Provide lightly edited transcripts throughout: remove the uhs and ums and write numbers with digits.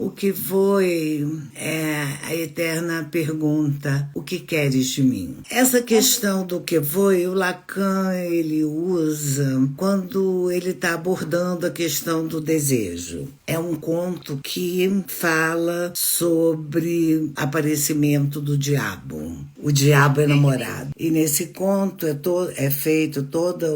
O que foi é a eterna pergunta: o que queres de mim? Essa questão do que foi, o Lacan ele usa quando ele está abordando a questão do desejo. É um conto que fala sobre aparecimento do diabo. O diabo é namorado. E nesse conto é feito toda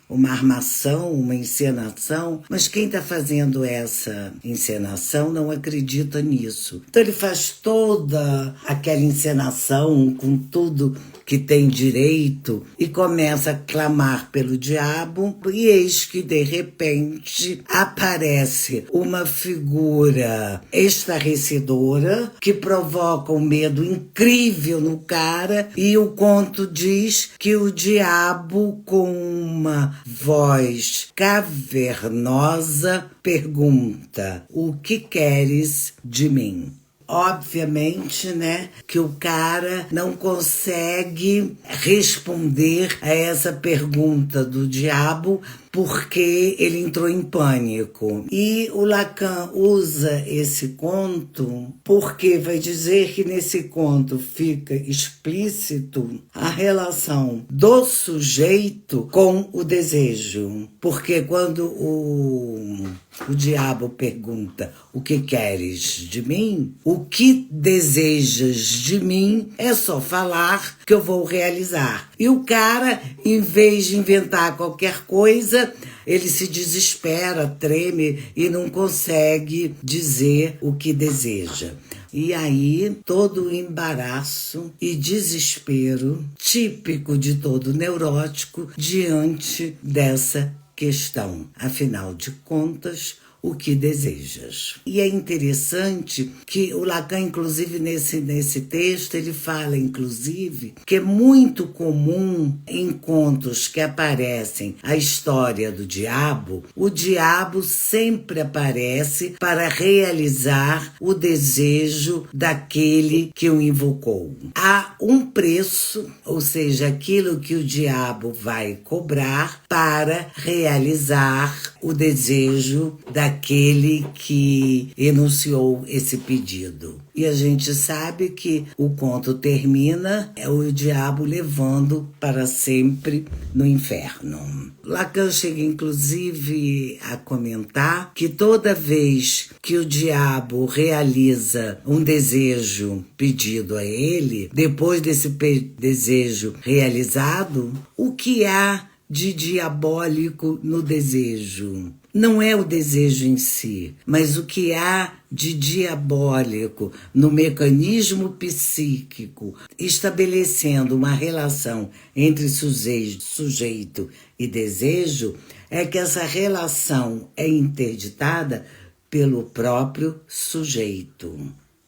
uma armação, uma encenação, mas quem está fazendo essa encenação não acredita nisso. Então ele faz toda aquela encenação com tudo que tem direito e começa a clamar pelo diabo, e eis que de repente aparece uma figura estarrecedora que provoca um medo incrível no cara, e o conto diz que o diabo, com uma voz cavernosa, pergunta: o que queres de mim? Obviamente, né, que o cara não consegue responder a essa pergunta do diabo porque ele entrou em pânico. E o Lacan usa esse conto porque vai dizer que nesse conto fica explícito a relação do sujeito com o desejo. Porque quando o diabo pergunta: o que queres de mim? O que desejas de mim? É só falar que eu vou realizar. E o cara, em vez de inventar qualquer coisa, ele se desespera, treme e não consegue dizer o que deseja. E aí, todo o embaraço e desespero típico de todo neurótico diante dessa questão. Afinal de contas, o que desejas? E é interessante que o Lacan, inclusive nesse texto, ele fala, inclusive, que é muito comum em contos que aparecem a história do diabo, o diabo sempre aparece para realizar o desejo daquele que o invocou. Há um preço, ou seja, aquilo que o diabo vai cobrar para realizar o desejo daquele que enunciou esse pedido. E a gente sabe que o conto termina o diabo levando para sempre no inferno. Lacan chega inclusive a comentar que toda vez que o diabo realiza um desejo pedido a ele, depois desse desejo realizado, o que há de diabólico no desejo? Não é o desejo em si, mas o que há de diabólico no mecanismo psíquico, estabelecendo uma relação entre sujeito e desejo, é que essa relação é interditada pelo próprio sujeito.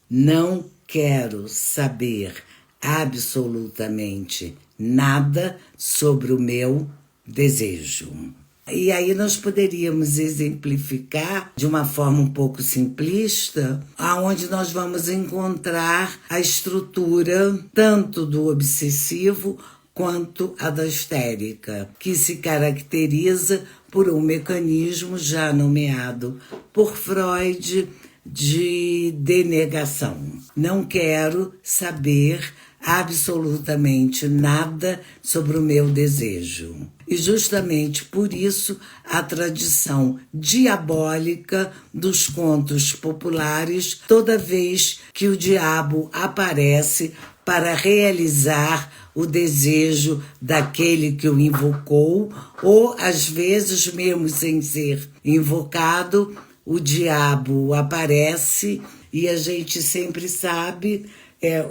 Não quero saber absolutamente nada sobre o meu desejo. E aí nós poderíamos exemplificar de uma forma um pouco simplista, aonde nós vamos encontrar a estrutura tanto do obsessivo quanto a da histérica, que se caracteriza por um mecanismo já nomeado por Freud de denegação. Não quero saber absolutamente nada sobre o meu desejo. E justamente por isso a tradição diabólica dos contos populares, toda vez que o diabo aparece para realizar o desejo daquele que o invocou, ou às vezes mesmo sem ser invocado, o diabo aparece e a gente sempre sabe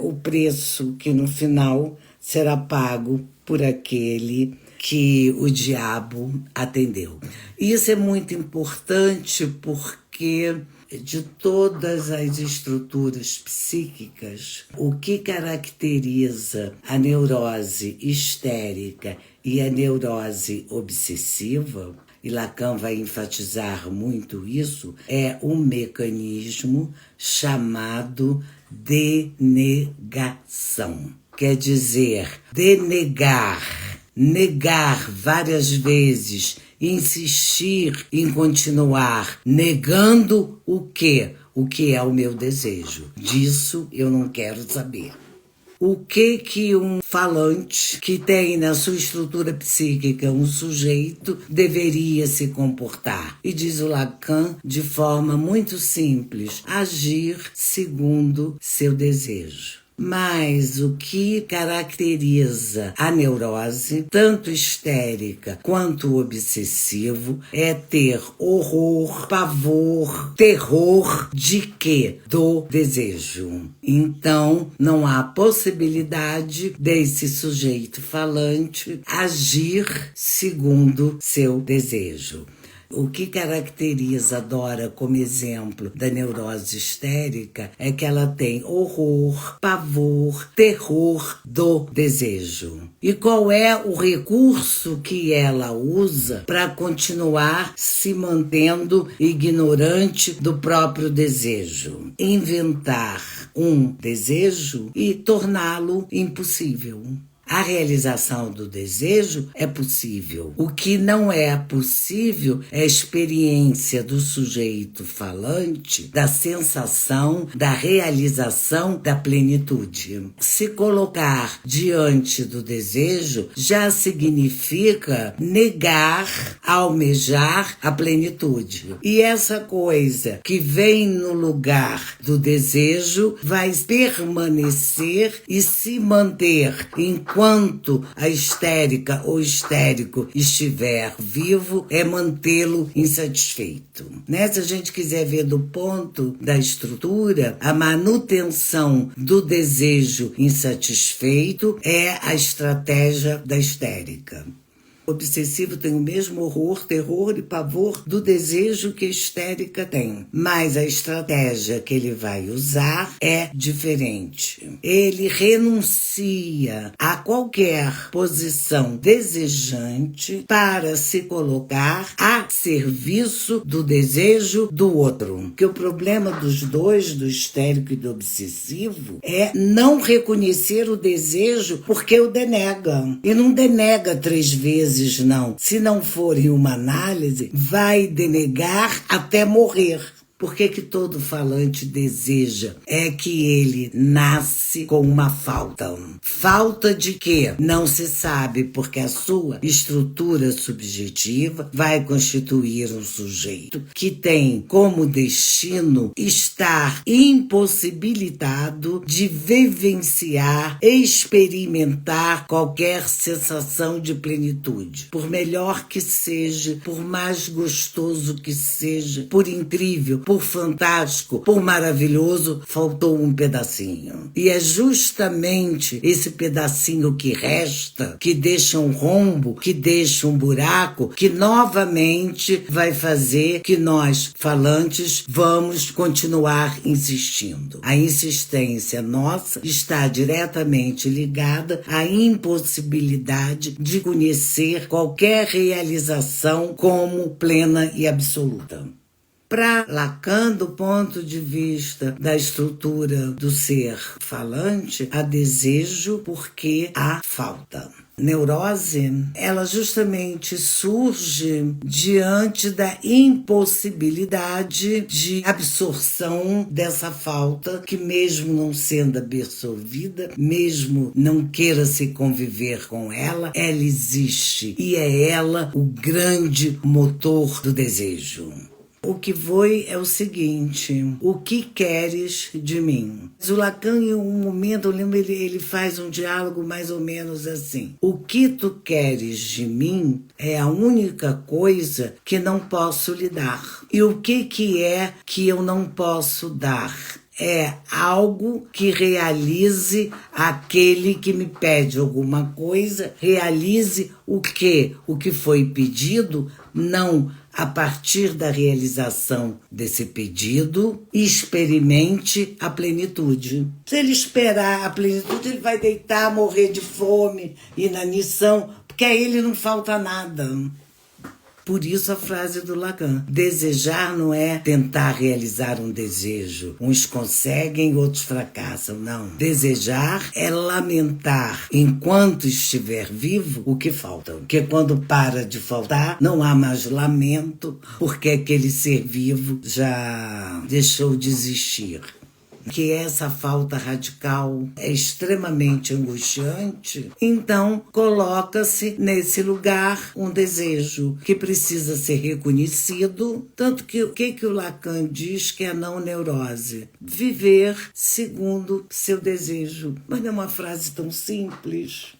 o preço que no final será pago por aquele que o diabo atendeu. Isso é muito importante porque de todas as estruturas psíquicas, o que caracteriza a neurose histérica e a neurose obsessiva, e Lacan vai enfatizar muito isso, é um mecanismo chamado denegação. Quer dizer, denegar, negar várias vezes, insistir em continuar, negando o quê? o que é o meu desejo. Disso eu não quero saber. O que um falante que tem na sua estrutura psíquica um sujeito deveria se comportar? E diz o Lacan de forma muito simples: agir segundo seu desejo. Mas o que caracteriza a neurose, tanto histérica quanto obsessivo, é ter horror, pavor, terror de quê? Do desejo. Então, não há possibilidade desse sujeito falante agir segundo seu desejo. O que caracteriza Dora como exemplo da neurose histérica é que ela tem horror, pavor, terror do desejo. E qual é o recurso que ela usa para continuar se mantendo ignorante do próprio desejo? Inventar um desejo e torná-lo impossível. A realização do desejo é possível. O que não é possível é a experiência do sujeito falante, da sensação, da realização da plenitude. Se colocar diante do desejo já significa negar, almejar a plenitude. E essa coisa que vem no lugar do desejo vai permanecer e se manter enquanto a histérica ou histérico estiver vivo, é mantê-lo insatisfeito. Se a gente quiser ver do ponto da estrutura, a manutenção do desejo insatisfeito é a estratégia da histérica. O obsessivo tem o mesmo horror, terror e pavor do desejo que a histérica tem. Mas a estratégia que ele vai usar é diferente. Ele renuncia a qualquer posição desejante para se colocar a serviço do desejo do outro. Porque o problema dos dois, do histérico e do obsessivo, é não reconhecer o desejo porque o denega. E não denega 3 vezes, não. Se não for em uma análise, vai denegar até morrer. Por que todo falante deseja? É que ele nasce com uma falta. Falta de quê? Não se sabe, porque a sua estrutura subjetiva vai constituir um sujeito que tem como destino estar impossibilitado de vivenciar, experimentar qualquer sensação de plenitude. Por melhor que seja, por mais gostoso que seja, por incrível, por fantástico, por maravilhoso, faltou um pedacinho. E é justamente esse pedacinho que resta, que deixa um rombo, que deixa um buraco, que novamente vai fazer que nós, falantes, vamos continuar insistindo. A insistência nossa está diretamente ligada à impossibilidade de conhecer qualquer realização como plena e absoluta. Para Lacan, do ponto de vista da estrutura do ser falante, há desejo porque há falta. Neurose, ela justamente surge diante da impossibilidade de absorção dessa falta, que mesmo não sendo absorvida, mesmo não queira se conviver com ela existe. E é ela o grande motor do desejo. O que foi é o seguinte: o que queres de mim? O Lacan, em um momento, eu lembro, ele faz um diálogo mais ou menos assim: o que tu queres de mim é a única coisa que não posso lhe dar. E o que é que eu não posso dar? É algo que realize aquele que me pede alguma coisa, realize o quê? O que foi pedido, não a partir da realização desse pedido, experimente a plenitude. Se ele esperar a plenitude, ele vai deitar, morrer de fome, inanição, porque a ele não falta nada. Por isso a frase do Lacan. Desejar não é tentar realizar um desejo. Uns conseguem, outros fracassam. Não. Desejar é lamentar, enquanto estiver vivo, o que falta. Porque quando para de faltar, não há mais lamento, porque aquele ser vivo já deixou de existir. Que essa falta radical é extremamente angustiante, então coloca-se nesse lugar um desejo que precisa ser reconhecido, tanto que o que o Lacan diz que é a não neurose? Viver segundo seu desejo. Mas não é uma frase tão simples.